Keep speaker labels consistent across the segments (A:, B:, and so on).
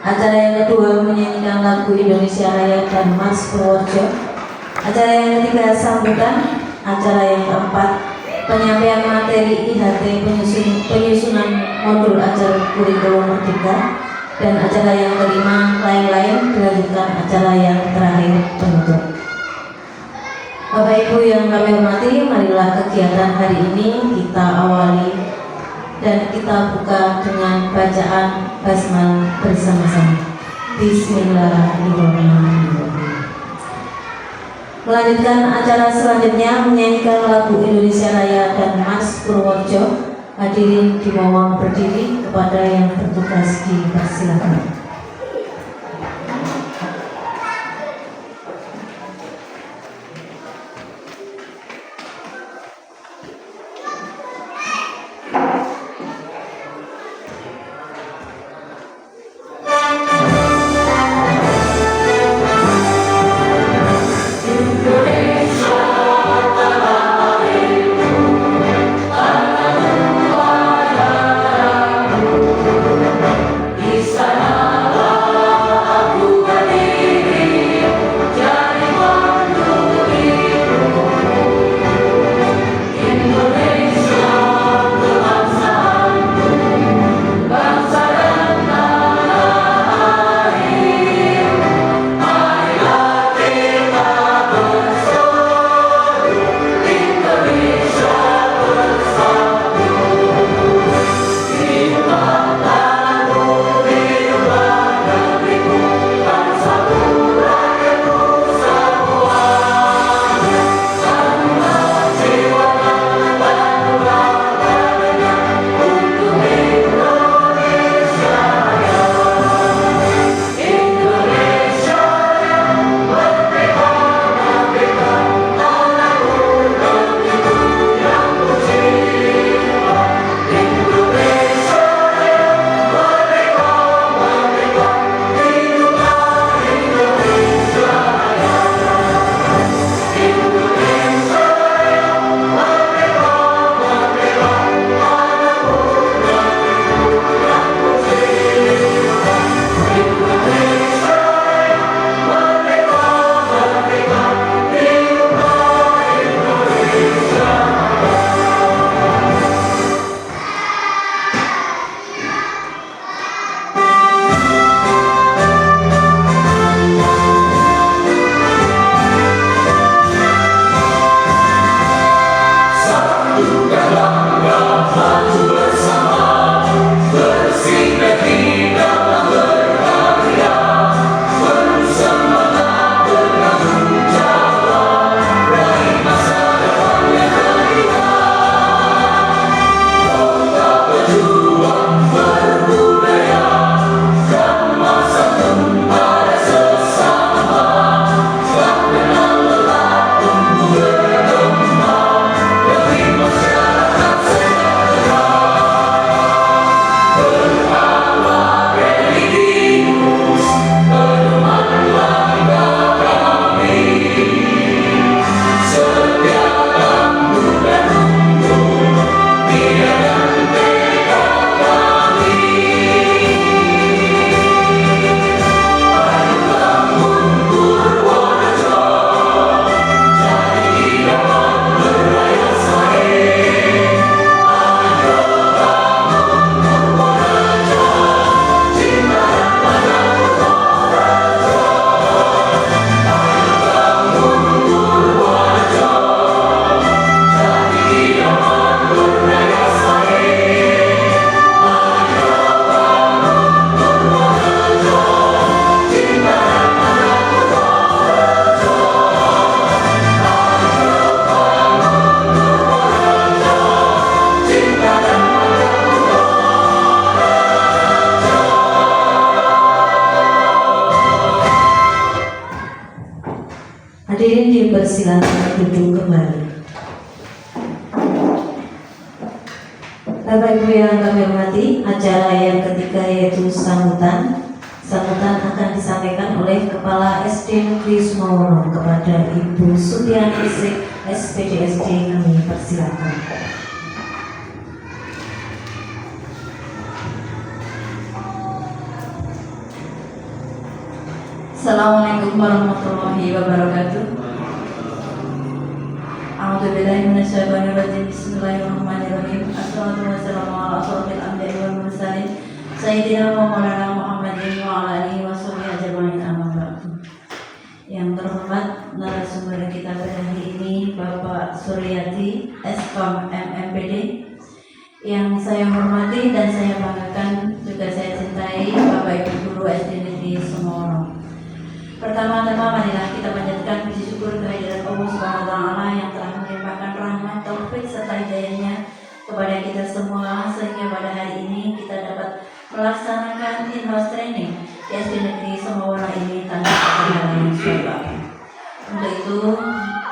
A: Acara yang kedua menyanyikan lagu Indonesia Raya dan Mas Purworejo. Acara yang ketiga sambutan. Acara yang keempat penyampaian materi IHT penyusunan modul acara kurikulum merdeka. Dan acara yang kelima lain-lain, dilanjutkan acara yang terakhir penutup. Bapak Ibu yang kami hormati, marilah kegiatan hari ini kita awali dan kita buka dengan bacaan basmalah bersama-sama. Bismillahirrahmanirrahim. Melanjutkan acara selanjutnya menyanyikan lagu Indonesia Raya dan Mas Purworejo. Hadirin dimohon berdiri, kepada yang bertugas dipersilakan. Hadirin dipersilakan duduk kembali. Bapak Ibu yang kami hormati, acara yang ketiga yaitu sambutan. Sambutan akan disampaikan oleh Kepala SD Negeri Sumawono kepada Ibu Sutiani SPDSD, kami persilakan. Assalamualaikum warahmatullahi wabarakatuh. A'udzubillahi minasyaitonirrajim. Bismillahirrahmanirrahim. Assalatu wassalamu ala asyrofil anbiya'i wal mursalin sayyidina wa maulana Muhammadin wa ala alihi washabbihi ajmain, amma ba'du. Yang terhormat narasumber kita pada hari ini Bapak Suryati Eskom MMPD, yang saya hormati dan saya banggakan, juga saya cintai Bapak Ibu Guru SD Negeri Sumowono. Pertama-tama marilah kita panjatkan puji syukur kehadirat Allah Subhanahu wa taala yang telah melimpahkan rahmat, taufik serta hidayahnya kepada kita semua, sehingga pada hari ini kita dapat melaksanakan in-house training di SD Negeri Sumowono ini tanpa kendala yang syurga. Untuk itu,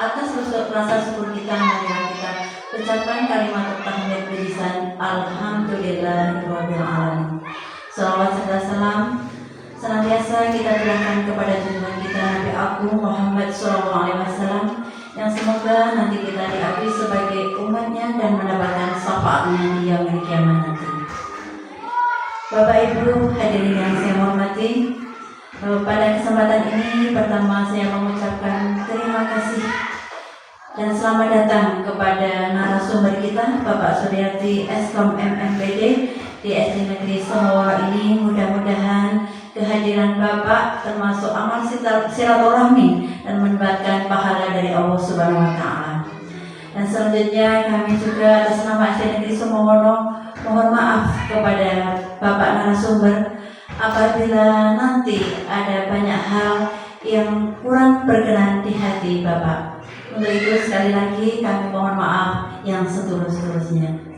A: atas rasa syukur kita, marilah kita ucapkan kalimat tahmid birisan Alhamdulillahirabbil alamin. Salawat serta salam senantiasa kita berikan kepada junjungan kita Nabi Agung Muhammad SAW, yang semoga nanti kita diakui sebagai umatnya dan mendapatkan syafaatnya di yaumil kiamat nanti. Bapak Ibu hadirin yang saya hormati, pada kesempatan ini pertama saya mengucapkan terima kasih dan selamat datang kepada narasumber kita Bapak Suryati Eskom MMPD di SD Negeri Sumowono ini. Mudah-mudahan kehadiran Bapak termasuk amal silaturahmi dan mendapatkan pahala dari Allah Subhanahu wa taala. Dan selanjutnya kami juga atas nama SD Negeri Sumowono mohon maaf kepada Bapak narasumber apabila nanti ada banyak hal yang kurang berkenan di hati Bapak. Untuk itu sekali lagi kami mohon maaf yang setulus-tulusnya.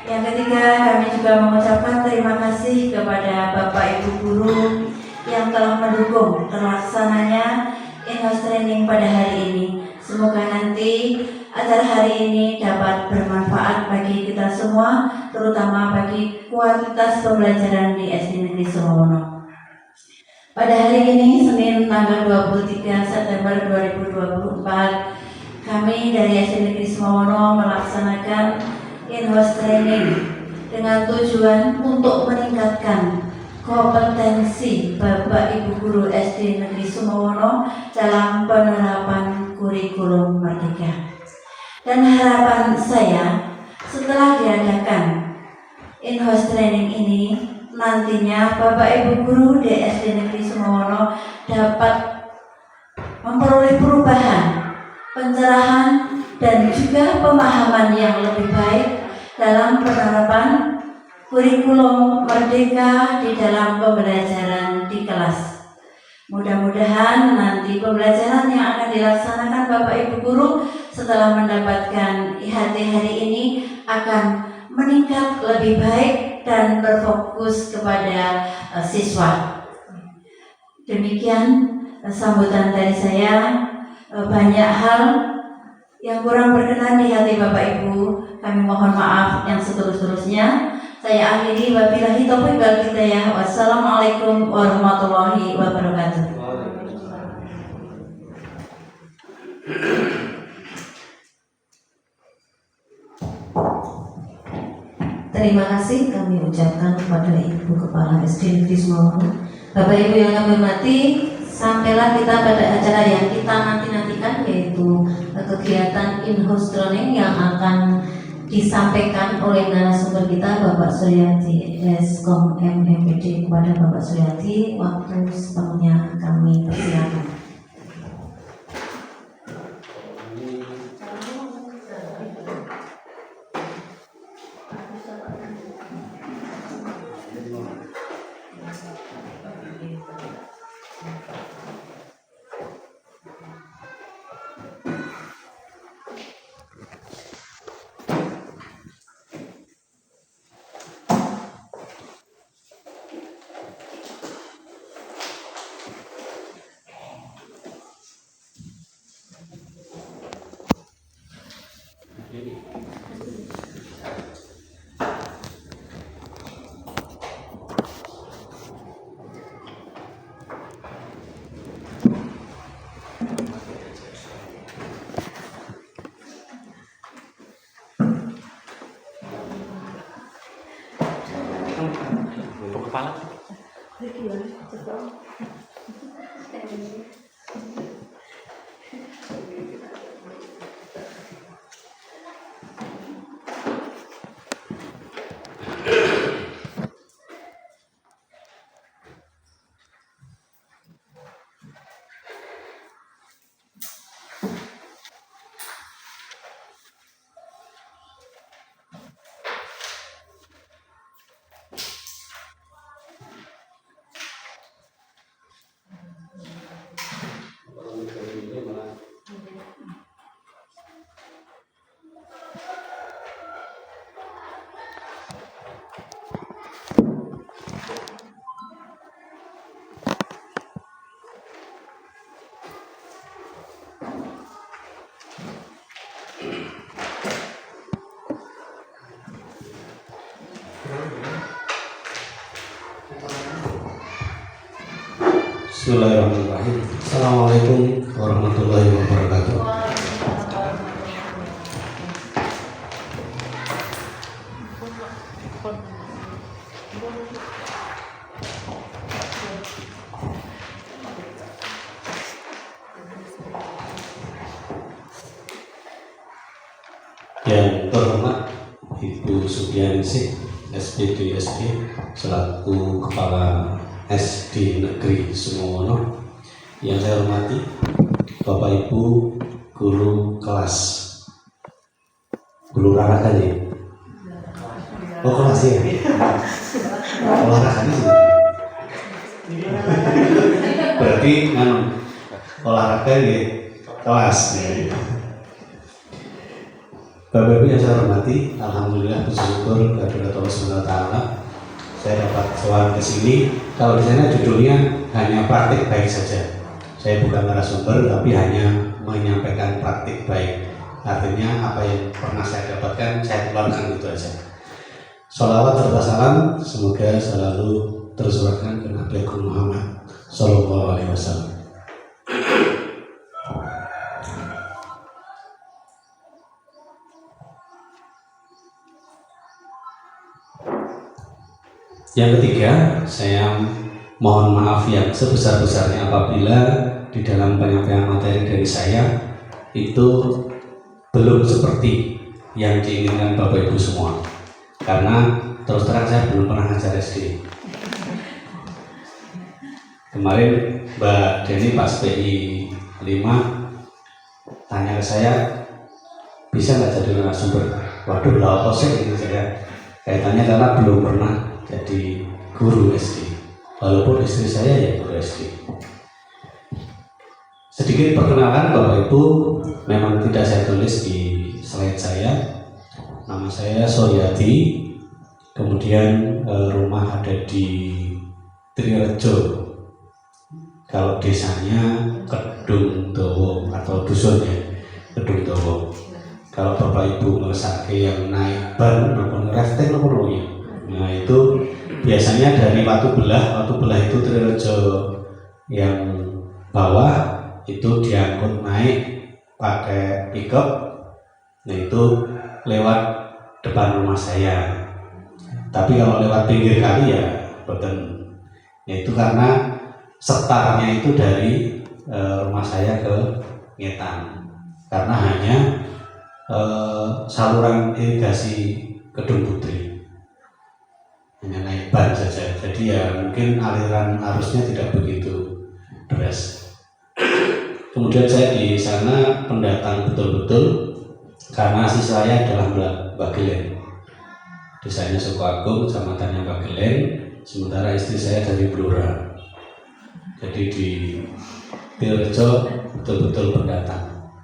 A: Yang ketiga, kami juga mengucapkan terima kasih kepada Bapak Ibu Guru yang telah mendukung terlaksananya in-house training pada hari ini. Semoga nanti acara hari ini dapat bermanfaat bagi kita semua, terutama bagi kualitas pembelajaran di SD Negeri Sumowono. Pada hari ini, Senin tanggal 23 September 2024, kami dari SD Negeri Sumowono melaksanakan in-house training dengan tujuan untuk meningkatkan kompetensi Bapak Ibu Guru SD Negeri Sumowono dalam penerapan kurikulum Merdeka. Dan harapan saya, setelah diadakan in-house training ini, nantinya Bapak Ibu Guru di SD Negeri Sumowono dapat memperoleh perubahan, pencerahan, dan juga pemahaman yang lebih baik dalam penerapan kurikulum Merdeka di dalam pembelajaran di kelas. Mudah-mudahan nanti pembelajaran yang akan dilaksanakan Bapak Ibu Guru setelah mendapatkan IHT hari ini akan meningkat lebih baik dan berfokus kepada siswa. Demikian sambutan dari saya. Banyak hal yang kurang berkenan di hati Bapak Ibu, kami mohon maaf yang setulus-tulusnya. Saya akhiri, wabillahi taufiq wal hidayah. Wassalamualaikum warahmatullahi wabarakatuh. Terima kasih kami ucapkan kepada Ibu Kepala SD Negeri Sumowono. Bapak Ibu yang kami hormati, sampailah kita pada acara yang kita nanti-nantikan, yaitu kegiatan in-house training yang akan disampaikan oleh narasumber kita Bapak Suryati Eskom MMPD. Kepada Bapak Suryati, waktu sepenuhnya kami persilakan.
B: Untuk kepala. Bismillahirrahmanirrahim. Assalamualaikum warahmatullahi wabarakatuh. Yang terhormat Ibu Subianingsih SPDSD selaku Kepala SD Negeri Sumowono, yang saya hormati Bapak Ibu guru kelas, guru olahraga ya? Oh kelas ya? Olahraga sih. Berarti olahraga ya kelas ya. Bapak Ibu yang saya hormati, alhamdulillah bersyukur kepada Allah SWT saya dapat soal ke sini. Kalau di sana judulnya hanya praktik baik saja. Saya bukan narasumber tapi hanya menyampaikan praktik baik. Artinya apa yang pernah saya dapatkan saya keluarkan itu aja. Sholawat serta salam semoga selalu tersurahkan ke Nabi Muhammad Sallallahu Alaihi Wasallam. Yang ketiga, saya mohon maaf yang sebesar-besarnya apabila di dalam penyampaian materi dari saya itu belum seperti yang diinginkan Bapak Ibu semua. Karena terus terang saya belum pernah ngajar SD. Kemarin Mbak Deni pas PI 5 tanya ke saya, bisa nggak jadi narasumber? Waduh, lah apa sih ini saya kaitannya karena belum pernah jadi guru SD, walaupun istri saya ya guru SD. Sedikit perkenalan Bapak Ibu, memang tidak saya tulis di slide saya. Nama saya Soyadi, kemudian rumah ada di Trirejo. Kalau desanya Kedung Dowo atau dusunnya Kedung Dowo. Kalau Bapak Ibu ngeresake yang naik ban maupun rafting maupun ya. Nah itu biasanya dari Watu Belah itu Trirejo yang bawah itu diangkut naik pakai pickup. Nah itu lewat depan rumah saya. Tapi kalau lewat pinggir kali ya boten. Nah itu karena setarnya itu dari rumah saya ke Ngetan. Karena hanya saluran irigasi Kedung Putri. Hanya naik ban saja, jadi ya mungkin aliran arusnya tidak begitu deras. Kemudian saya di sana pendatang betul-betul karena asli saya adalah Mbak Gelen, desanya Sukoagung, kecamatannya Mbak Gelen, sementara istri saya dari Blora. Jadi di Trirejo betul-betul pendatang.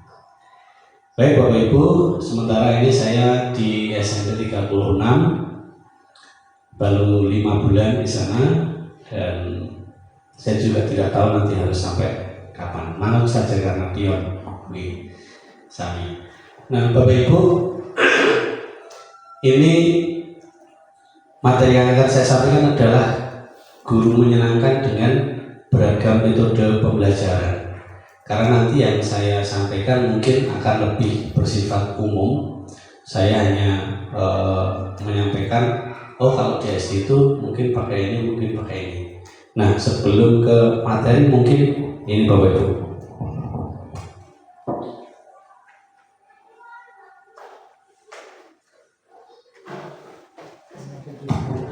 B: Baik Bapak Ibu, sementara ini saya di SMP 36. Baru 5 bulan di sana dan saya juga tidak tahu nanti harus sampai kapan. Manut saja karena pion di Sami. Nah Bapak Ibu, ini materi yang akan saya sampaikan adalah guru menyenangkan dengan beragam metode pembelajaran. Karena nanti yang saya sampaikan mungkin akan lebih bersifat umum. Saya hanya menyampaikan, oh kalau di SD itu mungkin pakai ini, mungkin pakai ini. Nah, sebelum ke materi mungkin ini Bapak Ibu.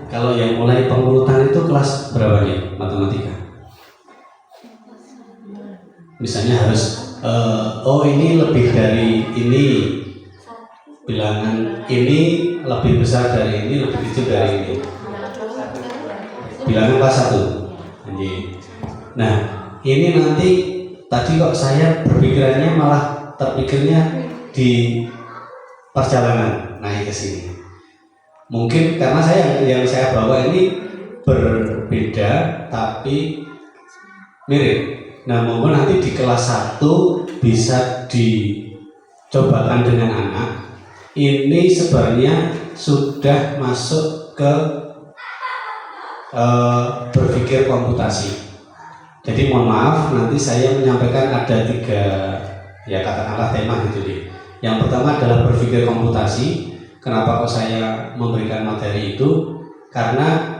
B: Kalau yang mulai pengurutan itu kelas berapa nih matematika? Misalnya harus oh ini lebih dari ini, bilangan ini lebih besar dari ini, lebih kecil dari ini. Bilangan kelas 1. Nah, ini nanti tadi kok saya berpikirannya malah terpikirnya di perjalanan naik ke sini. Mungkin karena yang saya bawa ini berbeda tapi mirip. Nah, monggo nanti di kelas 1 bisa dicobakan dengan anak. Ini sebenarnya sudah masuk ke berpikir komputasi. Jadi mohon maaf, nanti saya menyampaikan ada 3 ya katakanlah tema gitu deh. Yang pertama adalah berpikir komputasi. Kenapa kok saya memberikan materi itu? Karena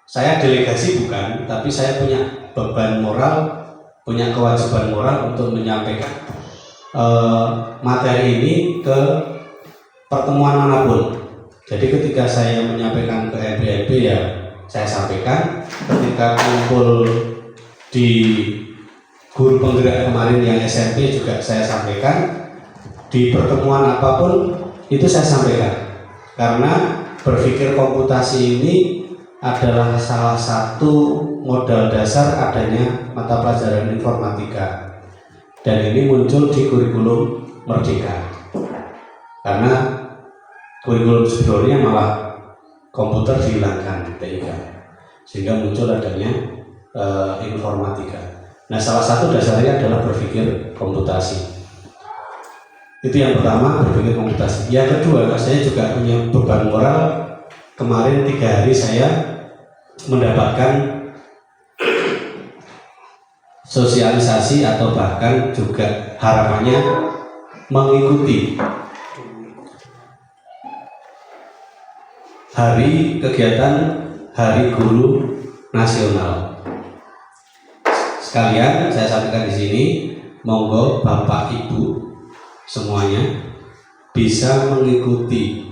B: saya delegasi bukan, tapi saya punya beban moral, punya kewajiban moral untuk menyampaikan materi ini ke pertemuan manapun. Jadi ketika saya menyampaikan ke MPLB ya saya sampaikan, ketika kumpul di guru penggerak kemarin yang SMP juga saya sampaikan, di pertemuan apapun itu saya sampaikan. Karena berpikir komputasi ini adalah salah satu modal dasar adanya mata pelajaran informatika, dan ini muncul di kurikulum Merdeka. Karena kurikulum sebelumnya malah komputer dihilangkan TIK, sehingga muncul adanya informatika. Nah, salah satu dasarnya adalah berpikir komputasi. Itu yang pertama, berpikir komputasi. Yang kedua, saya juga punya beban moral. Kemarin 3 hari saya mendapatkan sosialisasi atau bahkan juga harapannya mengikuti hari kegiatan Hari Guru Nasional. Sekalian saya sampaikan di sini, monggo Bapak Ibu semuanya bisa mengikuti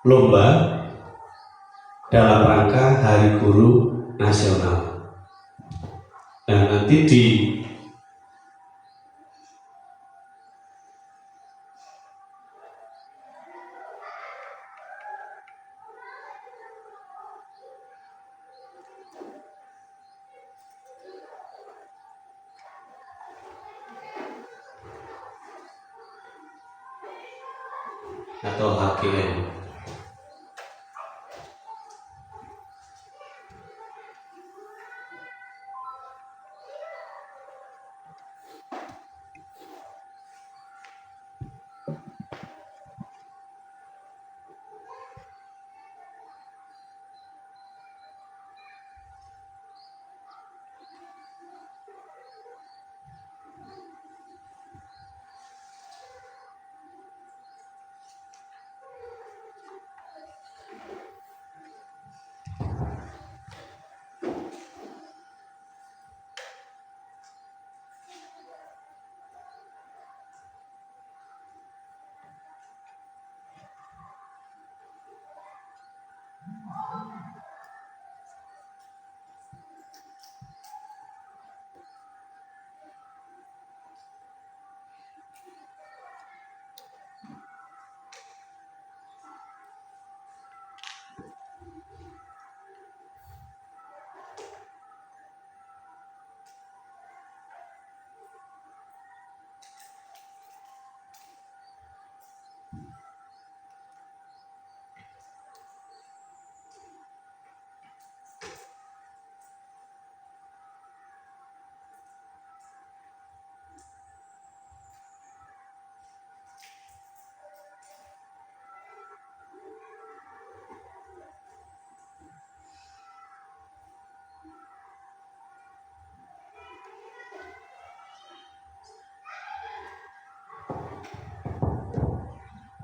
B: lomba dalam rangka Hari Guru Nasional. Nah, nanti di atau HGN.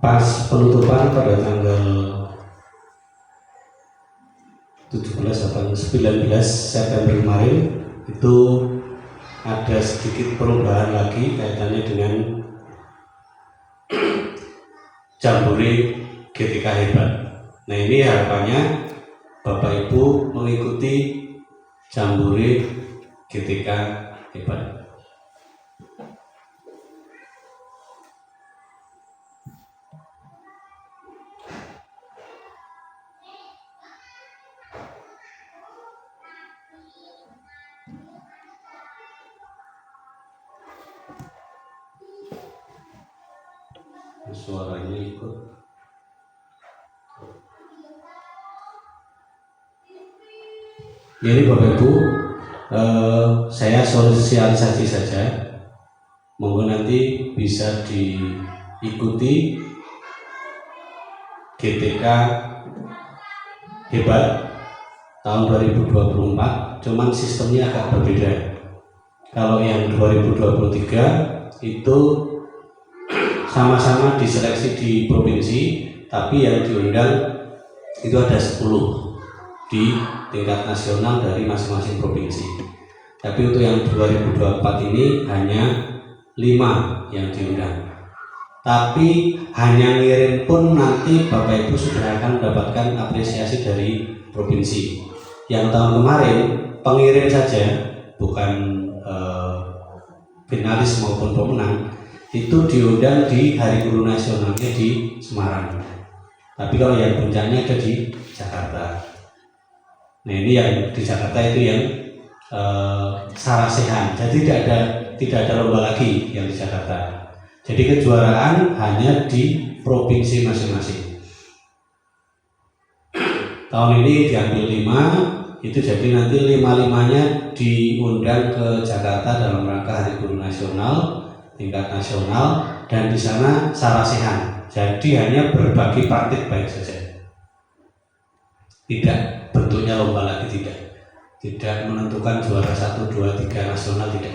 B: Pas penutupan pada tanggal 17 atau 19 September kemarin itu ada sedikit perubahan lagi kaitannya dengan Jambore GTK Hebat. Nah, ini harapannya Bapak Ibu mengikuti Jambore GTK Hebat. Suaranya ikut. Jadi Bapak Ibu, saya sosialisasi saja. Monggo nanti bisa diikuti GTK Hebat tahun 2024. Cuman sistemnya agak berbeda. Kalau yang 2023 itu sama-sama diseleksi di provinsi, tapi yang diundang itu ada 10 di tingkat nasional dari masing-masing provinsi. Tapi untuk yang 2024 ini hanya 5 yang diundang. Tapi hanya ngirim pun nanti Bapak Ibu sudah akan mendapatkan apresiasi dari provinsi. Yang tahun kemarin pengirim saja, bukan finalis maupun pemenang, itu diundang di Hari Guru Nasionalnya di Semarang. Tapi kalau yang puncaknya ada di Jakarta. Nah, ini yang di Jakarta itu yang sarasehan. Jadi tidak ada lomba lagi yang di Jakarta. Jadi kejuaraan hanya di provinsi masing-masing. Tahun ini diambil 5, itu jadi nanti 5-5-nya diundang ke Jakarta dalam rangka Hari Guru Nasional tingkat nasional, dan di sana sarasehan. Jadi hanya berbagi praktik baik saja. Tidak bentuknya lomba lagi, tidak menentukan juara 1, 2, 3 nasional, tidak.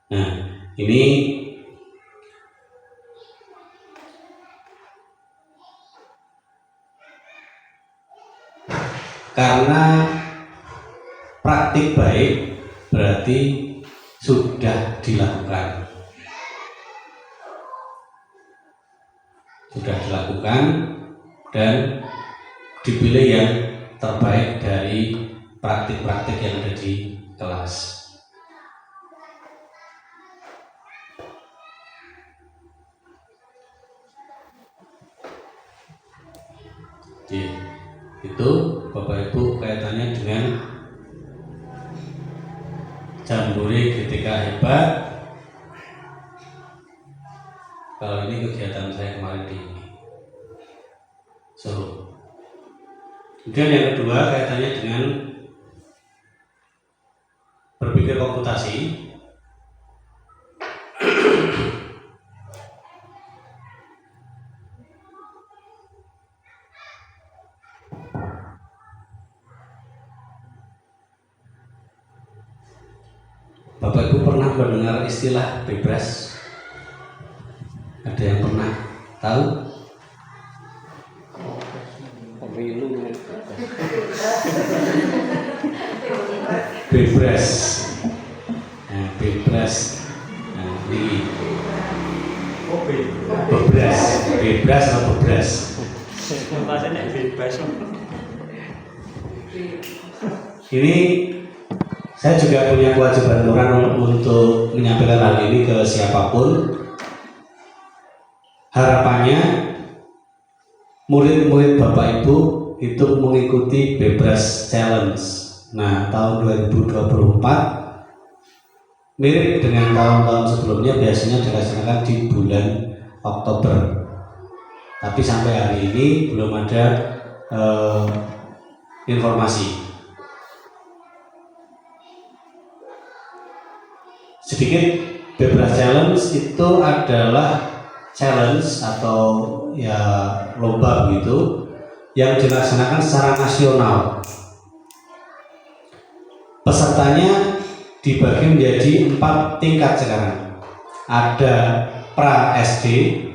B: Nah, ini karena praktik baik berarti sudah dilakukan. Dan dipilih yang terbaik dari praktik-praktik yang ada di kelas. Oke, itu Bapak Ibu kaitannya dengan Jambore GTK Hebat. Kalau ini kegiatan saya kemarin di Solo. Kemudian yang kedua kaitannya dengan berpikir komputasi. Bapak Ibu pernah mendengar istilah bebras? Ada yang pernah tahu? Bebras. Nah, bebras. Nah, ini. Bebras atau bebras?
C: Bahasanya bebas.
B: Ini saya juga punya kewajiban moral untuk menyampaikan hal ini ke siapapun. Harapannya murid-murid Bapak Ibu itu mengikuti Bebras Challenge. Nah, tahun 2024 mirip dengan tahun-tahun sebelumnya, biasanya dilaksanakan di bulan Oktober. Tapi sampai hari ini belum ada informasi. Sedikit, Bebras Challenge itu adalah challenge atau ya lomba begitu yang dilaksanakan secara nasional. Pesertanya dibagi menjadi 4 tingkat sekarang. Ada pra SD,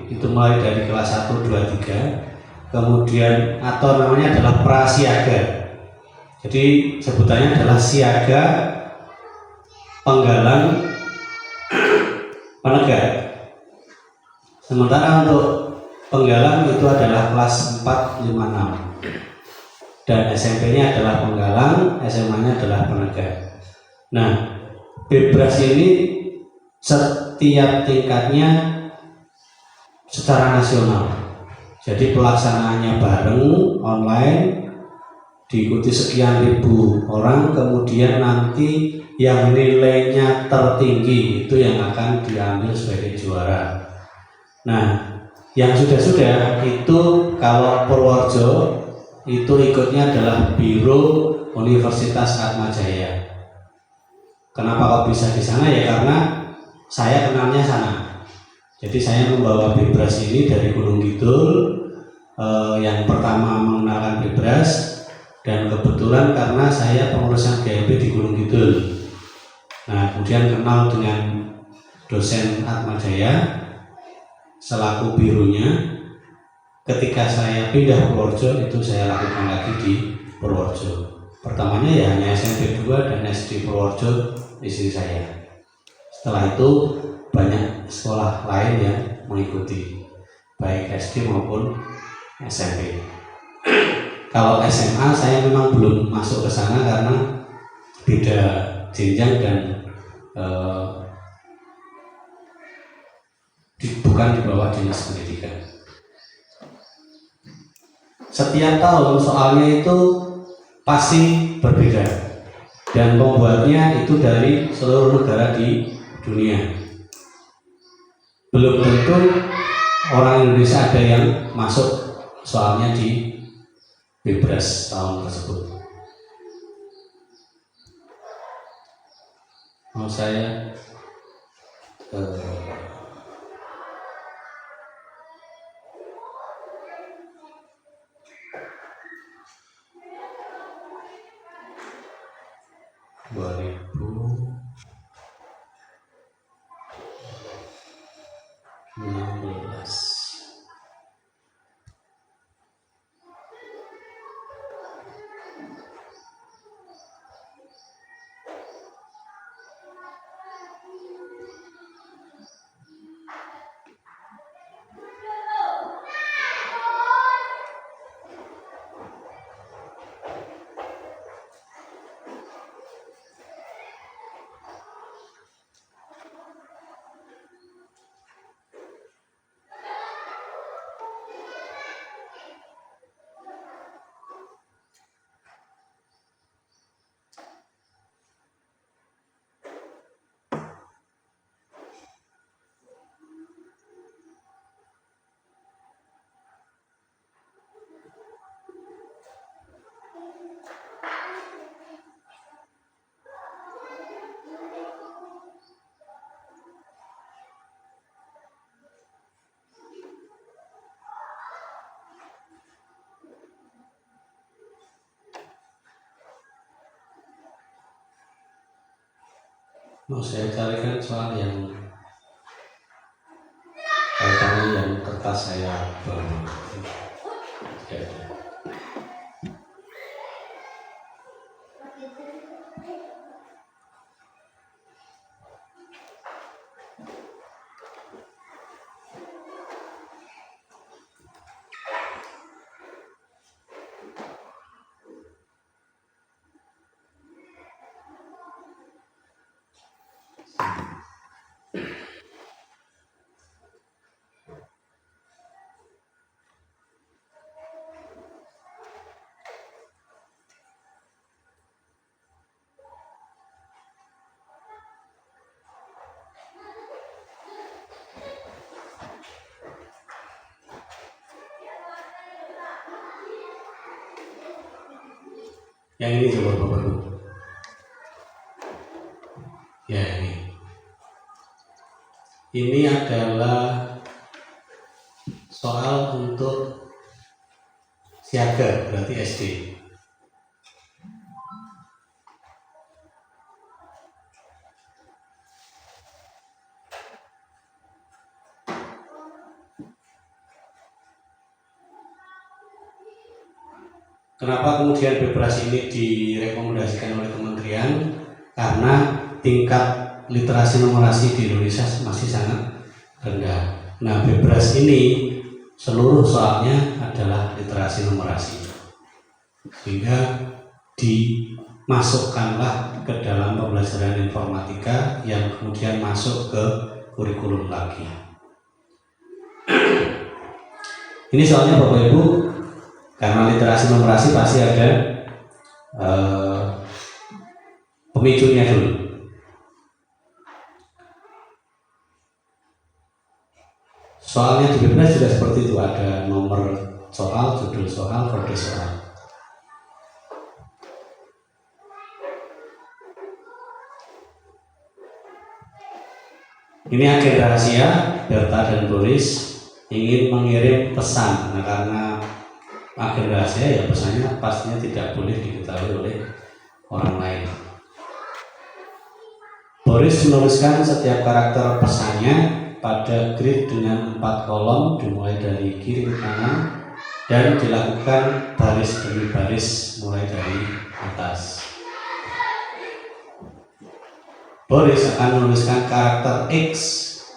B: itu mulai dari kelas 1, 2, 3. kemudian atau namanya adalah prasiaga. Jadi sebutannya adalah siaga, penggalang, penegak. Sementara untuk penggalang itu adalah kelas 4, 5, 6. Dan SMP-nya adalah penggalang, SMA-nya adalah penegak. Nah, Bebras ini setiap tingkatnya secara nasional. Jadi pelaksanaannya bareng, online, diikuti sekian ribu orang, kemudian nanti yang nilainya tertinggi itu yang akan diambil sebagai juara. Nah, yang sudah-sudah itu kalau Purworejo itu ikutnya adalah Biro Universitas Atmajaya. Kenapa kok bisa di sana ya? Karena saya kenalnya sana. Jadi saya membawa Bebras ini dari Gunung Kidul. Yang pertama mengenalkan Bebras, dan kebetulan karena saya pengurusan GMP di Gunung Kidul. Nah, kemudian kenal dengan dosen Atmajaya selaku birunya. Ketika saya pindah Purworejo, itu saya lakukan lagi di Purworejo. Pertamanya ya hanya SMP 2 dan SD Purworejo istri saya. Setelah itu banyak sekolah lain yang mengikuti, baik SD maupun SMP. Kalau SMA saya memang belum masuk ke sana karena beda jenjang dan bukan di bawah dinas pendidikan. Setiap tahun soalnya itu pasti berbeda, dan pembuatnya itu dari seluruh negara di dunia. Belum tentu orang Indonesia ada yang masuk soalnya di Bebras tahun tersebut. Mau saya 2016. Mau saya carikan soal yang kaitannya yang kertas saya bawa. Ya. Yang ini coba Bapak dulu. Ya ini. Ini adalah soal untuk siaga, berarti SD. Kenapa kemudian Bebras ini direkomendasikan oleh kementerian? Karena tingkat literasi numerasi di Indonesia masih sangat rendah. Nah, Bebras ini seluruh soalnya adalah literasi numerasi, sehingga dimasukkanlah ke dalam pembelajaran informatika yang kemudian masuk ke kurikulum lagi. Ini soalnya Bapak Ibu, karena literasi numerasi pasti ada pemicunya dulu. Soalnya di Bebras juga seperti itu, ada nomor soal, judul soal, kode soal. Ini agen rahasia. Berta dan Boris ingin mengirim pesan. Nah, karena agen rahasia ya pesannya pastinya tidak boleh diketahui oleh orang lain. Boris menuliskan setiap karakter pesannya pada grid dengan 4 kolom dimulai dari kiri ke kanan dan dilakukan baris demi baris mulai dari atas. Boris akan menuliskan karakter X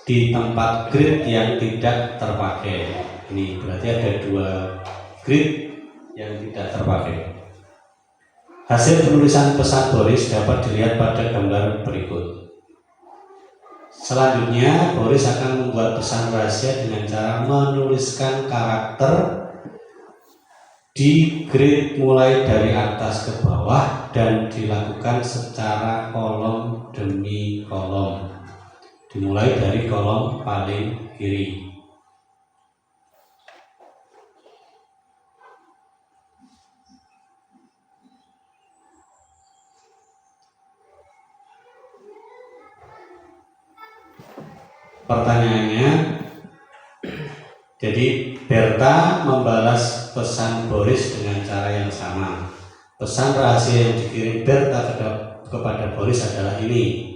B: di tempat grid yang tidak terpakai. Ini berarti ada 2 grid yang tidak terpakai. Hasil penulisan pesan Boris dapat dilihat pada gambar berikut. Selanjutnya, Boris akan membuat pesan rahasia dengan cara menuliskan karakter di grid mulai dari atas ke bawah dan dilakukan secara kolom demi kolom. Dimulai dari kolom paling kiri. Pertanyaannya, jadi Berta membalas pesan Boris dengan cara yang sama. Pesan rahasia yang dikirim Berta kepada Boris adalah ini.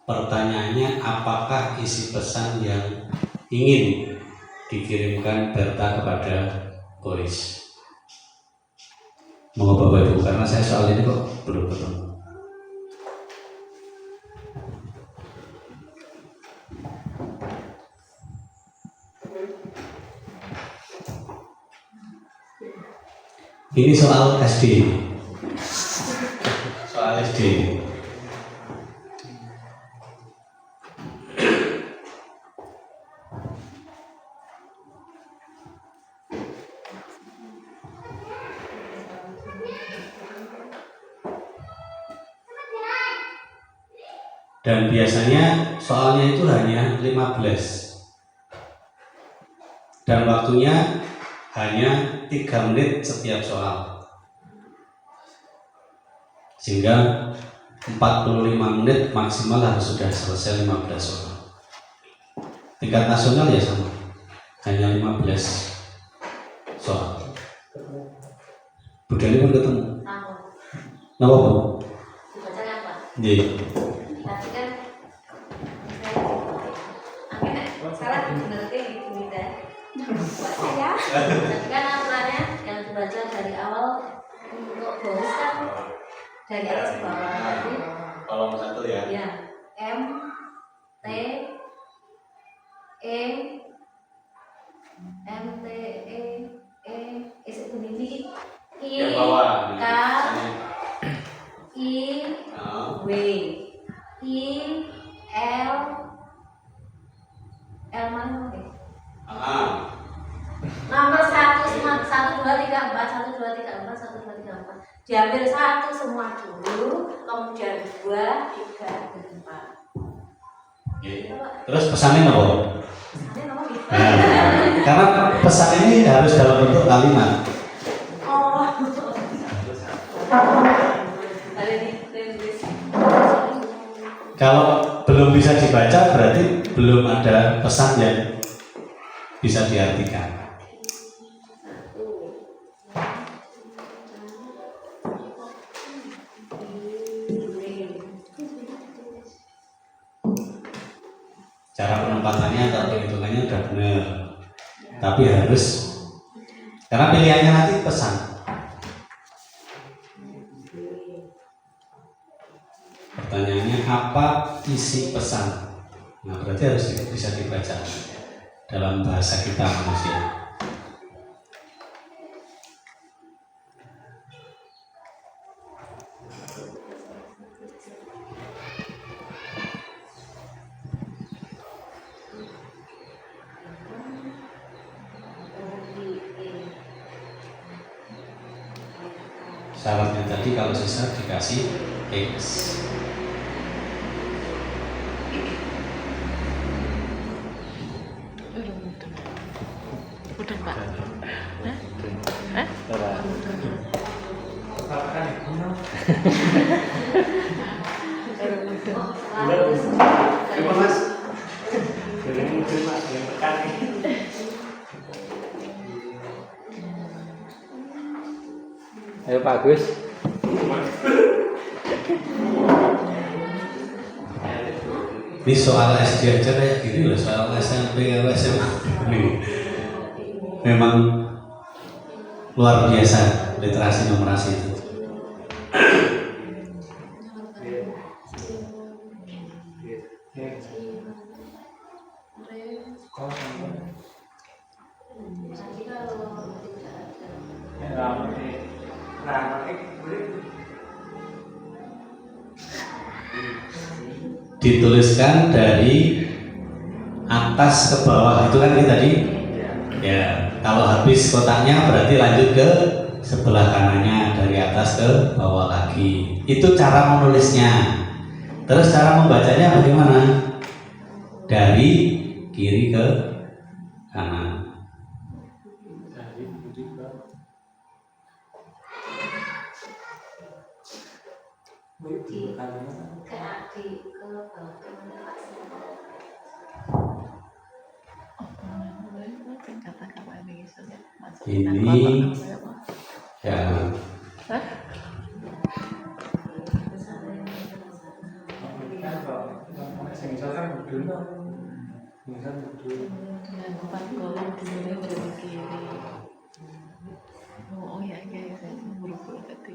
B: Pertanyaannya, apakah isi pesan yang ingin dikirimkan Berta kepada Boris? Monggo Bapak Ibu, karena saya soal ini kok belum ketemu. Ini soal SD. Soal SD. Dan biasanya soalnya itu hanya 15. Dan waktunya hanya 3 menit setiap soal, sehingga 45 menit maksimal harus sudah selesai 15 soal. Tingkat nasional ya sama, hanya 15 soal. Bu Dani pun ketemu. Nama Bu?
A: Dibaca apa?
B: Iya.
A: Tapi kan sekarang ngerti Bunda. Buat saya. Tapi kan aturannya yang dibaca dari awal untuk Boris kan dari atas ke bawah. Jadi
B: Kolom 1 ya.
A: ya M T E M T ini I
B: Yang bawah.
A: K I W I L mana nih? Nomor 1 semua 1 2 3 4 1 2 3 4 1 2 3 4. Diambil 1 semua dulu, kemudian 2 3 dan 4.
B: Terus pesannya apa?
A: Pesannya nomor gitu.
B: Karena pesan ini harus dalam bentuk kalimat.
A: Oh. Ada di tulis.
B: Kalau belum bisa dibaca berarti belum ada pesan yang bisa diartikan. Cara penempatannya atau perhitungannya sudah benar, tapi harus Karena pilihannya nanti pesan. Pertanyaannya apa isi pesan? Nah, berarti harus bisa dibaca dalam bahasa kita manusia. Syaratnya tadi kalau sisa dikasih X.
D: Udah Pak. Hah?
C: Terima Mas. Terima yang tekan nih.
E: Ayo Pak Gus.
B: Ini soal SD aja kayak gini loh, soal SMP atau SMA ini memang luar biasa literasi numerasi itu. Dituliskan dari atas ke bawah itu kan ini tadi ya, kalau habis kotaknya berarti lanjut ke sebelah kanannya, dari atas ke bawah lagi. Itu cara menulisnya. Terus cara membacanya bagaimana? Dari kiri ke kanan. Ini ya
D: Oh ya, saya buru-buru tadi.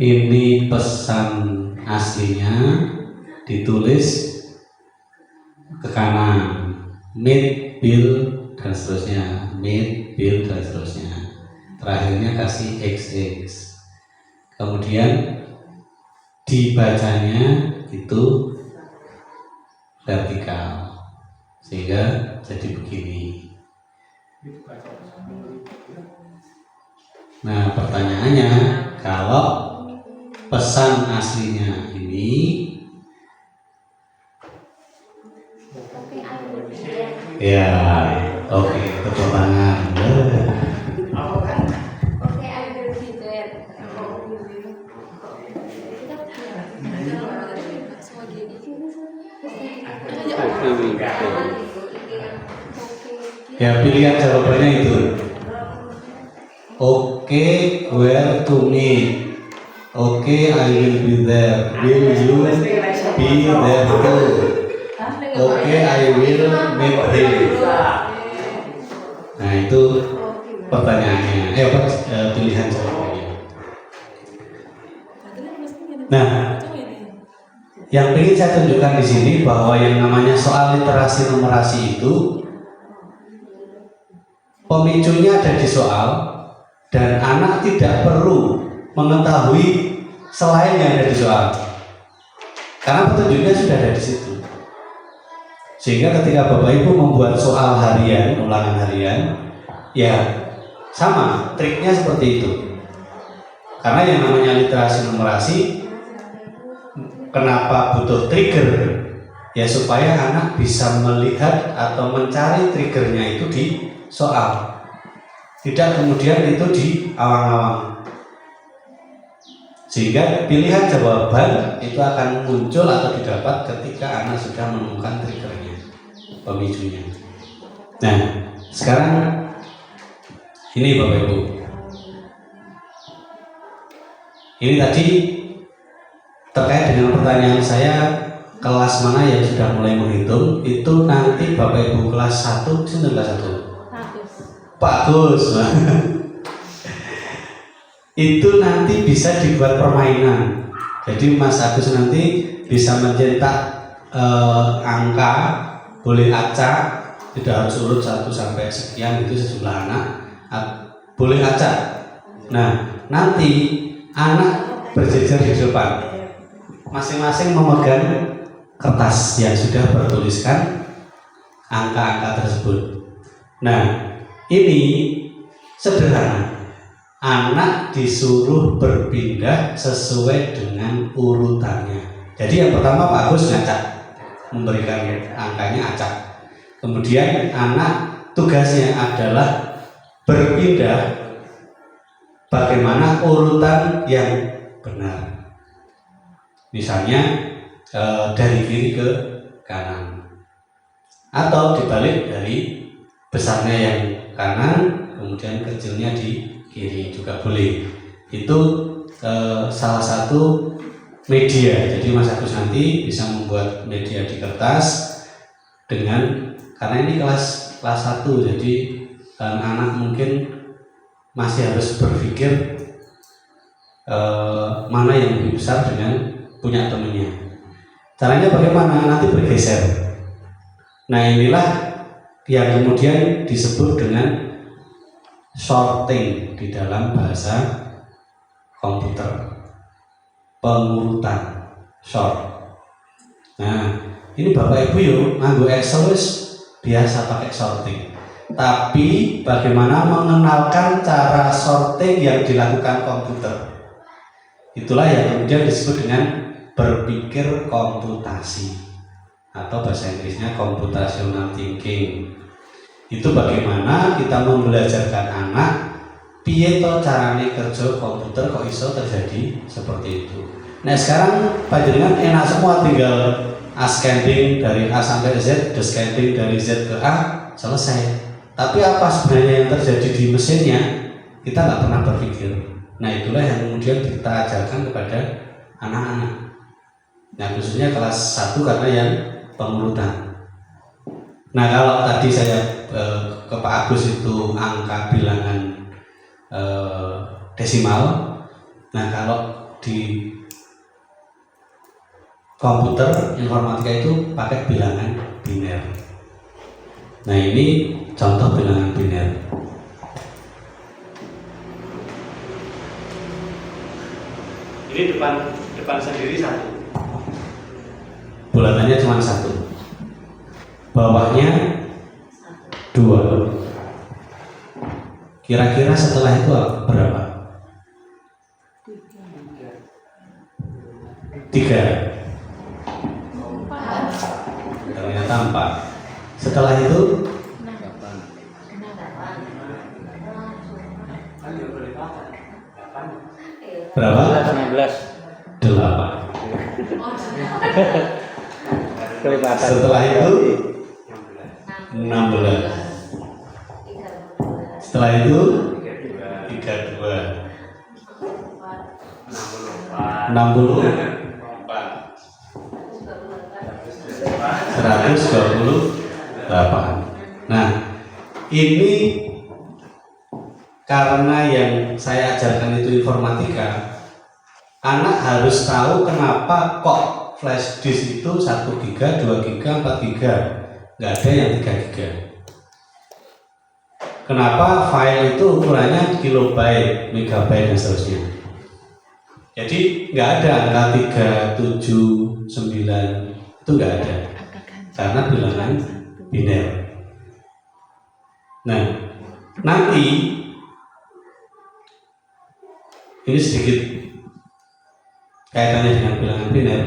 B: ini pesan aslinya ditulis ke kanan, meet, bill dan seterusnya, meet, bill dan seterusnya. Terakhirnya kasih XX. Kemudian dibacanya itu vertikal sehingga jadi begini. Nah, pertanyaannya, kalau pesan aslinya ini ya, oke, tepuk tangan. Ya, pilihan jawabannya itu. Oke, where to meet? Oke, I will be there. Will you be there too? Oke, I will meet him. Nah, itu pertanyaannya. Pilihan jawabannya. Nah, yang ingin saya tunjukkan di sini bahwa yang namanya soal literasi numerasi itu pemicunya ada di soal, dan anak tidak perlu mengetahui selain yang ada di soal, karena petunjuknya sudah ada di situ. Sehingga ketika Bapak Ibu membuat soal harian, ulangan harian, ya sama, triknya seperti itu. Karena yang namanya literasi numerasi, kenapa butuh trigger? Ya supaya anak bisa melihat atau mencari triggernya itu di soal, tidak kemudian itu di awang-awang. Sehingga pilihan jawaban itu akan muncul atau didapat ketika anak sudah menemukan triggernya. pemicunya. Nah, sekarang ini Bapak Ibu. Ini tadi terkait dengan pertanyaan saya, kelas mana yang sudah mulai menghitung. Itu nanti Bapak Ibu kelas 1, sini kelas 1. Pak Gus. Itu nanti bisa dibuat permainan. Jadi Mas Agus nanti bisa mencetak angka, boleh acak, tidak harus urut 1 sampai sekian, itu sejumlah anak, boleh acak. Nah, nanti anak berjejer di depan, masing-masing memegang kertas yang sudah bertuliskan angka-angka tersebut. Nah, ini sederhana. Anak disuruh berpindah sesuai dengan urutannya. Jadi yang pertama Pak Agus ngacak, memberikan angkanya acak. Kemudian anak tugasnya adalah berpindah bagaimana urutan yang benar. Misalnya dari kiri ke kanan, atau dibalik dari besarnya yang kanan kemudian kecilnya di kiri juga boleh. Itu salah satu media. Jadi Mas Agus nanti bisa membuat media di kertas dengan, karena ini kelas 1, jadi anak mungkin masih harus berpikir mana yang lebih besar dengan punya temannya. Caranya bagaimana? Nanti bergeser. Nah, inilah yang kemudian disebut dengan sorting di dalam bahasa komputer, pengurutan, sort. Nah, ini Bapak Ibu yuk nganggo Excel wis biasa pakai sorting. Tapi bagaimana mengenalkan cara sorting yang dilakukan komputer? Itulah yang kemudian disebut dengan berpikir komputasi, atau bahasa Inggrisnya computational thinking. Itu bagaimana kita membelajarkan anak piye to carane kerja komputer kok iso terjadi seperti itu. Nah, sekarang panjenengan enak semua, tinggal ascending dari A sampai Z, descending dari Z ke A, selesai. Tapi apa sebenarnya yang terjadi di mesinnya, kita nggak pernah berpikir. Nah, itulah yang kemudian kita ajarkan kepada anak-anak. Nah, khususnya kelas 1 karena yang pengurutan. Nah, kalau tadi saya ke Pak Agus itu angka bilangan desimal. Nah, kalau di komputer informatika itu pakai bilangan biner. Nah, ini contoh bilangan biner.
C: Ini depan sendiri 1.
B: Bulatannya cuma 1. Bawahnya 2. Kira-kira setelah itu berapa? 3. Ternyata 4. Setelah itu berapa?
E: 16.
B: 8.
E: Kelipatan.
B: Setelah itu 16. Setelah itu 32. 64. 128. Nah, ini karena yang saya ajarkan itu informatika, anak harus tahu kenapa kok flash disk itu 1 GB, 2 GB, 4 GB, nggak ada yang 3 GB. Kenapa file itu ukurannya kilobyte, megabyte, dan seterusnya. Jadi nggak ada angka 3, 7, 9, itu nggak ada, karena bilangan biner. Nah, nanti ini sedikit kaitannya dengan bilangan biner.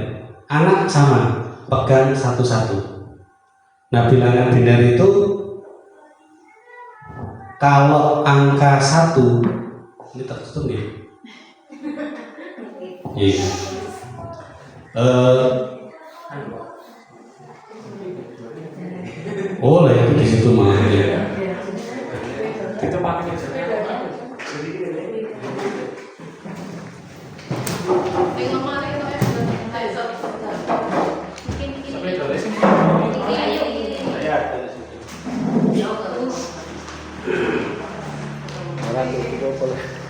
B: Anak sama, pegang satu-satu. Nah, bilangan biner itu kalau angka 1 ini tertutup nih. Iya. Oh, lah itu di situ mah. Ya.
C: Itu pakai
E: Orang itu boleh.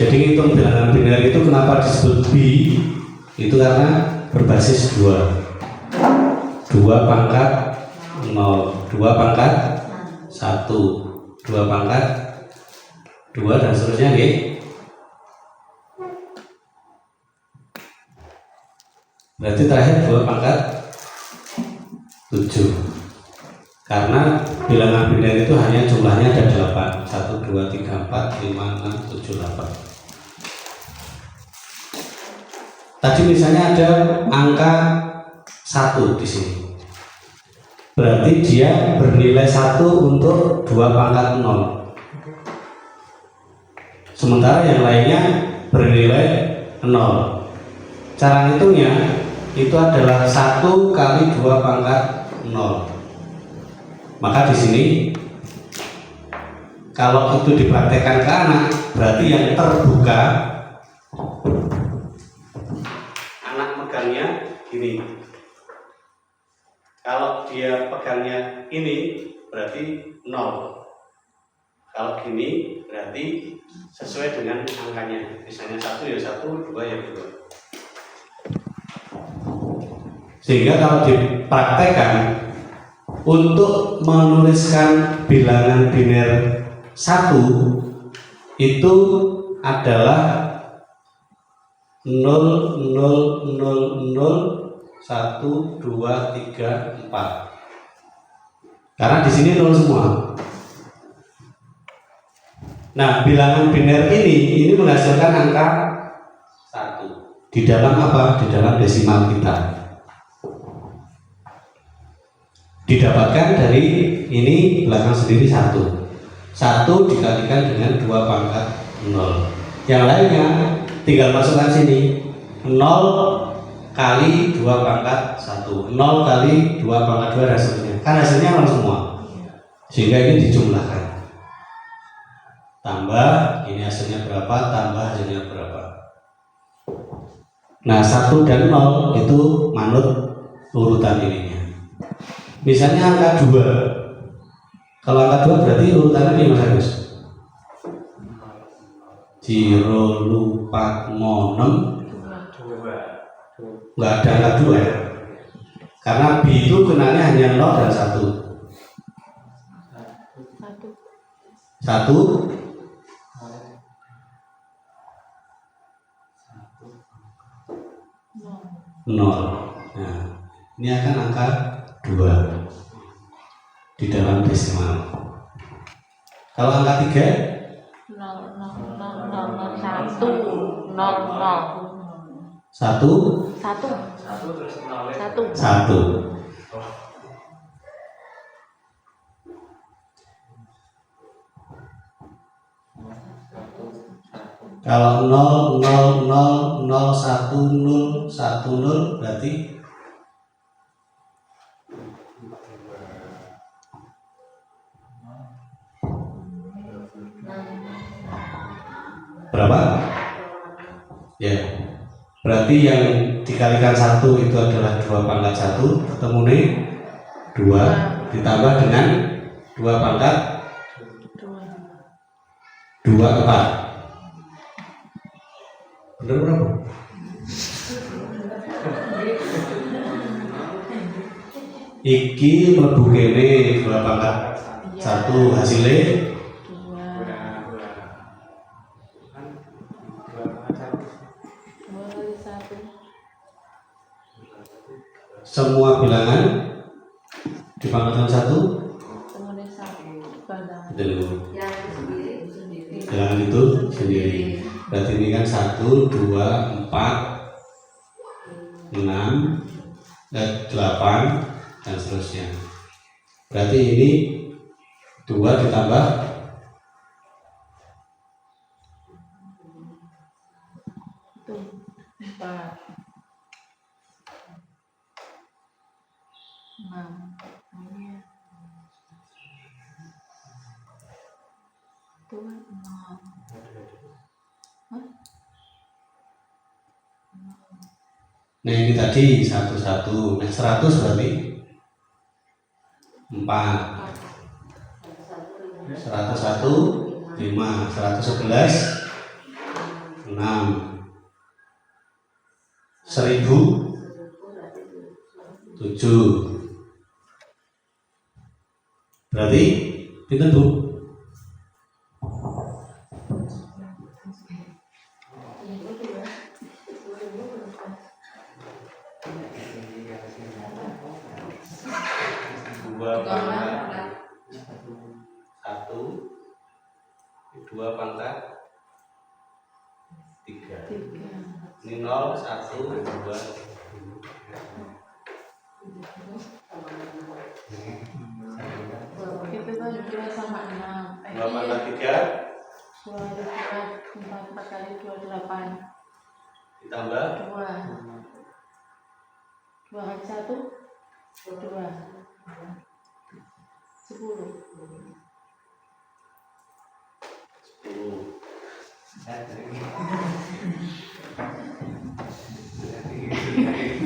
B: Jadi ngitung bilangan biner itu kenapa disebut bi? Itu karena berbasis 2 pangkat 0, 2 pangkat 1, 2 pangkat 2 dan seterusnya gitu. Berarti terakhir 2 pangkat 7. Karena bilangan biner itu hanya jumlahnya ada 8. 1, 2, 3, 4, 5, 6, 7, 8. Tadi misalnya ada angka 1 di sini. Berarti dia bernilai 1 untuk 2 pangkat 0. Sementara yang lainnya bernilai 0. Cara hitungnya itu adalah 1 kali 2 pangkat 0. Maka di sini kalau itu dipraktekkan ke anak, berarti yang terbuka anak megangnya gini. Kalau dia pegangnya ini berarti 0. Kalau gini berarti sesuai dengan angkanya. Misalnya 1 ya 1, 2 ya 2. Sehingga kalau dipraktekkan untuk menuliskan bilangan biner 1 itu adalah 0, 0, 0, 0, 1, 2, 3, 4. Karena di sini 0 semua. Nah, bilangan biner ini menghasilkan angka 1. Di dalam apa? Di dalam desimal kita. Didapatkan dari ini belakang sendiri 1 dikalikan dengan 2 pangkat 0. Yang lainnya tinggal masukkan sini 0 kali 2 pangkat 1, 0 kali 2 pangkat 2 dan seterusnya. Kan hasilnya 0 semua. Sehingga ini dijumlahkan. Tambah ini hasilnya berapa, tambah hasilnya berapa. Nah 1 dan 0 itu manut urutan ininya. Misalnya angka 2. Kalau angka 2 berarti urutannya ini Mas Agus. 0, 4, 6. Enggak ada angka 2 ya. Karena B itu kenalnya hanya 0 dan 1. 1 0. Nah, ini akan angka 2 di dalam desimal. Kalau angka 3
D: 0, 0, 0, 0, 1, 0, 0.
B: 1 1. Kalau 0 0 0 0 1 0 1 0 berarti berapa? Ya. Berarti yang dikalikan 1 itu adalah 2 pangkat 1 ketemu nih 2 ditambah dengan 2 pangkat 2 4. Benar berapa? Iki mlebu kene 2 pangkat 1 hasilnya
D: 2.
B: semua bilangan dipangkatkan 1
D: Kemudian 1.
B: betul. bilangan itu sendiri. Berarti ini kan 1, 2, 4, 6, 8 dan seterusnya. Berarti ini 2 ditambah
D: 4, 6, itu 6.
B: Nah ini tadi 1, 1. Nah 100 berarti 4, 101, 5, 111, 6, 1000, tujuh. Berarti pinten Bu? Dua pangkat 3. Ini 0, 1, 2.
D: Itu kan 2 sama 6.
B: 2 pangkat 3
D: 2 kali 2, 8.
B: ditambah
D: 2 kali 1, 2. 10.
B: 10.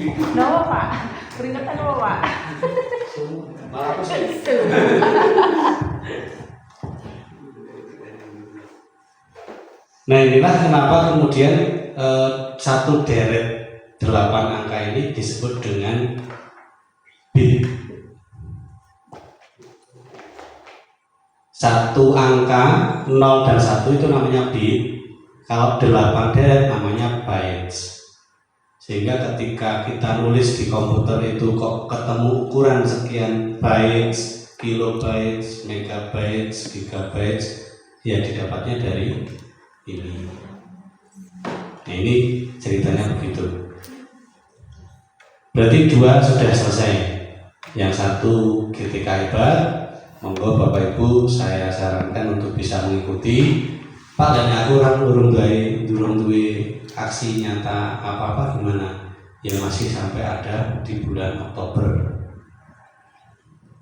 D: Kenapa Pak? Keringetan apa Pak?
B: Malah aku sih. Nah inilah kenapa kemudian satu deret 8 angka ini disebut dengan bit. Satu angka 0 dan 1 itu namanya bit. Kalau 8 deret namanya bytes. Sehingga ketika kita nulis di komputer itu kok ketemu ukuran sekian bytes, kilobytes, megabytes, gigabytes, ya didapatnya dari ini. Nah ini ceritanya begitu. Berarti 2 sudah selesai. Yang 1 GTK hebat. Monggo Bapak Ibu saya sarankan untuk bisa mengikuti. Pak dan aku orang durung duwe aksi nyata apa-apa gimana? Ya masih sampai ada di bulan Oktober.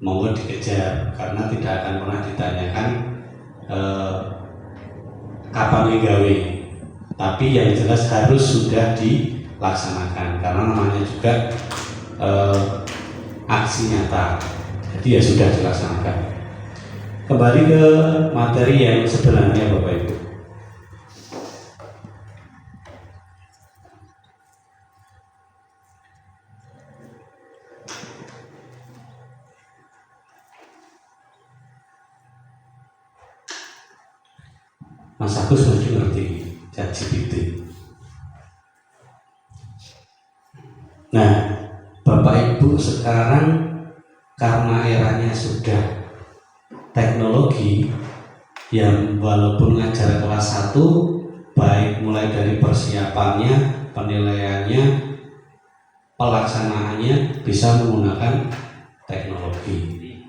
B: Monggo dikejar karena tidak akan pernah ditanyakan kapan digawe. Tapi yang jelas harus sudah dilaksanakan karena namanya juga aksi nyata. Jadi ya sudah dilaksanakan. Kembali ke materi yang sebenarnya Bapak Ibu. Mas Agus mesti ngerti ChatGPT. Nah, Bapak Ibu sekarang karena eranya sudah teknologi yang walaupun ngajar kelas 1 baik mulai dari persiapannya, penilaiannya, pelaksanaannya bisa menggunakan teknologi.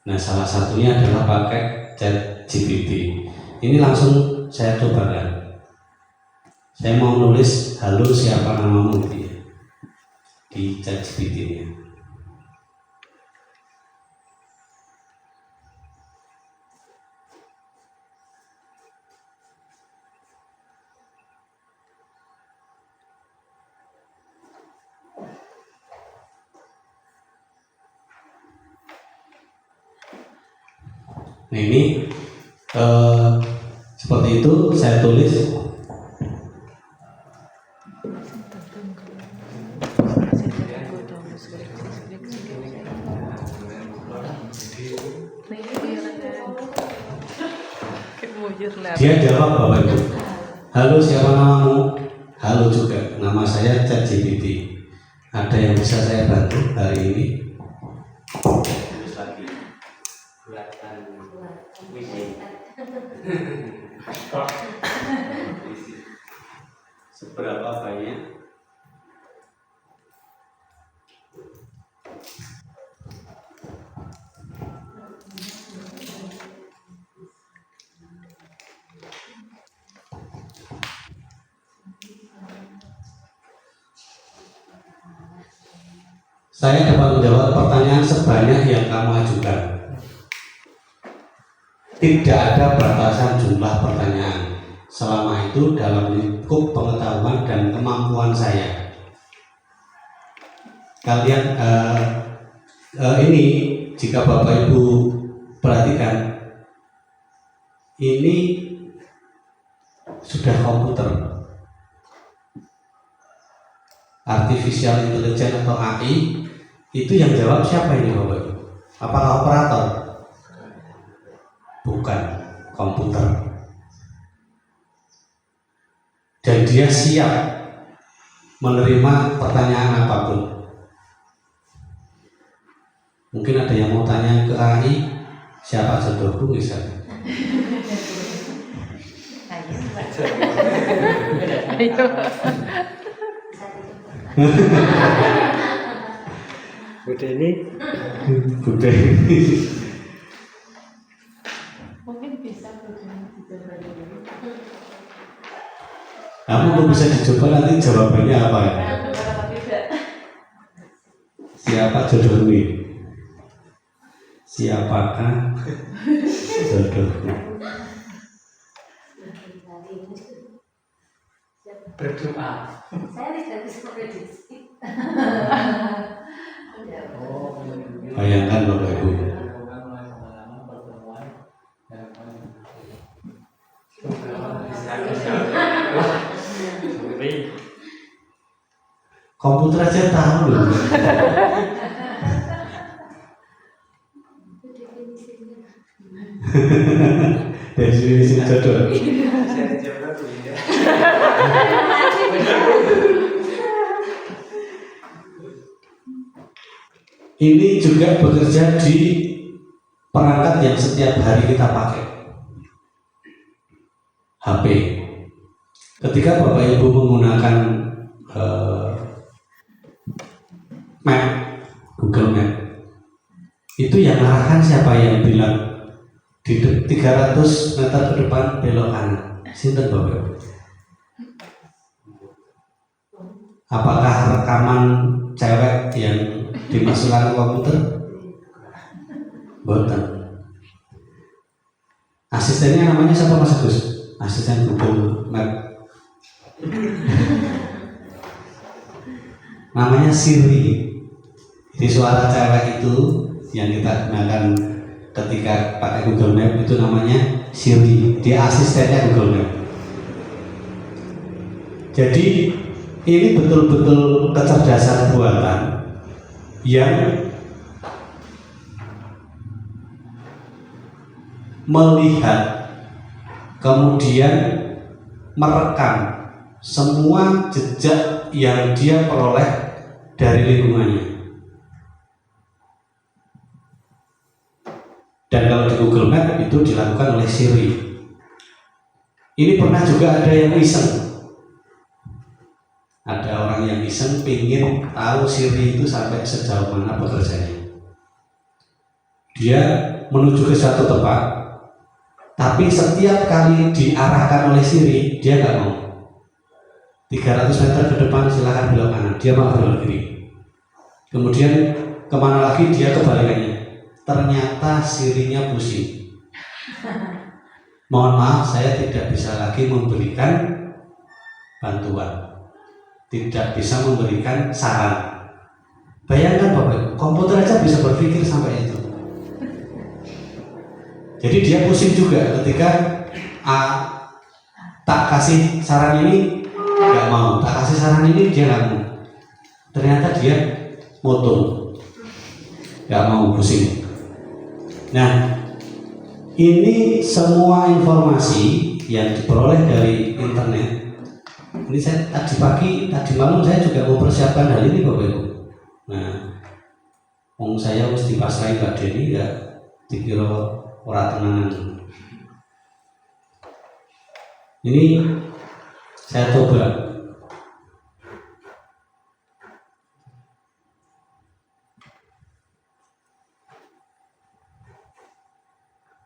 B: Nah, salah satunya adalah pakai ChatGPT. Ini langsung saya cobakan. Saya mau nulis halo siapa namamu di ChatGPT-nya. Nah ini seperti itu saya tulis. Dia jawab Bapak Ibu, halo siapa namamu? Halo juga, nama saya ChatGPT. Ada yang bisa saya bantu hari ini? Tulis lagi. Buatan puisi. Seberapa banyak saya dapat menjawab pertanyaan sebanyak yang kamu ajukan. Tidak ada batasan jumlah pertanyaan. Selama itu dalam lingkup pengetahuan dan kemampuan saya. Kalian ini jika Bapak Ibu perhatikan, ini sudah komputer, artificial intelligence atau AI. Itu yang jawab siapa ini Bapak Ibu? Apakah operator? Bukan, komputer. Dan dia siap menerima pertanyaan apapun. Mungkin ada yang mau tanya ke AI, siapa jodohku misalnya.
E: Bude ini
B: Bude.
D: Mungkin bisa dicoba dulu.
B: Kamu belum bisa dicoba, nanti jawabannya apa ya? Siapa jodohmu? Siapakah jodohmu?
C: Berdoa.
F: Saya tidak bisa prediksi.
B: Bayangkan Bapak Ibu. Komputer aja tahu loh. Definisi jodoh.
C: Saya dijawab dulu ya.
B: Ini juga bekerja di perangkat yang setiap hari kita pakai, HP. Ketika Bapak Ibu menggunakan map, Google Map, itu yang arahkan siapa? Yang bilang di 300 meter ke depan belok kanan. Sinten Bapak Ibu? Apakah rekaman cewek yang dimasukkan ke komputer? Boten. Asistennya namanya siapa Mas Agus? Asisten Google Map. Namanya Siri. Jadi suara cewek itu yang kita gunakan ketika pakai Google Map itu namanya Siri. Dia asistennya Google Map. Jadi ini betul-betul kecerdasan buatan yang melihat kemudian merekam semua jejak yang dia peroleh dari lingkungannya. Dan kalau di Google Map itu dilakukan oleh Siri. Ini pernah juga ada yang iseng. Ada orang yang iseng pengen tahu Siri itu sampai sejauh mana bekerjanya. Dia menuju ke suatu tempat, tapi setiap kali diarahkan oleh Siri, dia nggak mau. 300 meter ke depan silakan belok kanan, dia mau belok kiri. Kemudian kemana lagi dia kebalikannya. Ternyata Sirinya pusing. Mohon maaf, saya tidak bisa lagi memberikan bantuan. Tidak bisa memberikan saran. Bayangkan Bapak, komputer aja bisa berpikir sampai itu. Jadi dia pusing juga ketika tak kasih saran ini nggak mau, tak kasih saran ini dia nggak mau. Ternyata dia moto, nggak mau, pusing. Nah, ini semua informasi yang diperoleh dari internet. Ini saya tadi malam saya juga mempersiapkan hal ini Bapak Ibu. Nah, saya mesti pasrahin Mbak Deni, ya dikira ora tenanan. Ini saya coba